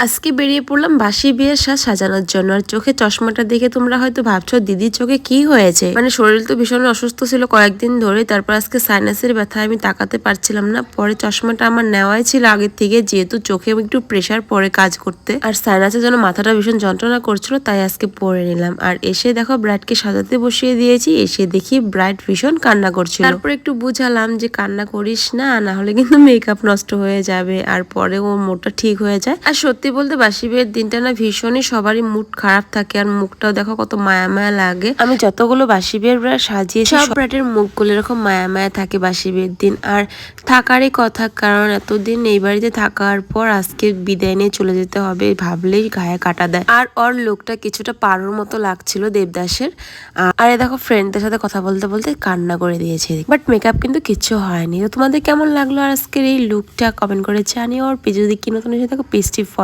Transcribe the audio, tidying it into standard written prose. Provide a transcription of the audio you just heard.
আজকে বেরিয়ে পড়লাম বাসি বিয়ের সাজ সাজানোর জন্য। আর চোখে চশমাটা দেখে তোমরা হয়তো ভাবছো দিদির চোখে কি হয়েছে, মানে শরীর তো ভীষণ অসুস্থ ছিল কয়েকদিন ধরে। তারপর আজকে সাইনাসের ব্যথায় আমি তাকাতে পারছিলাম না। পরে চশমাটা আমার নেওয়াই ছিল আগের থেকে, যেহেতু চোখে একটু প্রেসার পড়ে কাজ করতে, আর সাইনাসের জন্য মাথাটা ভীষণ যন্ত্রণা করছিল, তাই আজকে পরে নিলাম। আর এসে দেখো ব্রাইডকে সাজাতে বসিয়ে দিয়েছি। এসে দেখি ব্রাইড ভীষণ কান্না করছিল। তারপর একটু বুঝালাম যে কান্না করিস না, না হলে কিন্তু মেকআপ নষ্ট হয়ে যাবে। আর পরে ওর মুডটা ঠিক হয়ে যায়। আর সত্যি বলতে বাসি বিয়ের দিনটা না ভীষণই সবারই মুড খারাপ থাকে, আর মুখটাও দেখো কত মায়া মায়া লাগে। আমি যতগুলো বাসি বিয়ের ব্রাইড সাজিয়েছি সব ব্রাইডের মুখগুলো এরকম মায়া মায়া থাকে বাসি বিয়ের দিন। আর থাকারই কথা, কারণ এতদিন এই বাড়িতে থাকার পর আজকে বিদায় নিয়ে চলে যেতে হবে ভাবলেই গায়ে কাটা দেয়। আর ওর লোকটা কিছুটা পারোর মতো লাগছিল দেবদাসের। আর দেখো ফ্রেন্ডদের সাথে কথা বলতে বলতে কান্না করে দিয়েছে, বাট মেকআপ কিন্তু কিচ্ছু হয়নি। তো তোমাদের কেমন লাগলো আজকের এই লুকটা কমেন্ট করে জানিও। আর পেজে যদি কি নতুন এসে থাকো পেজটি ফলো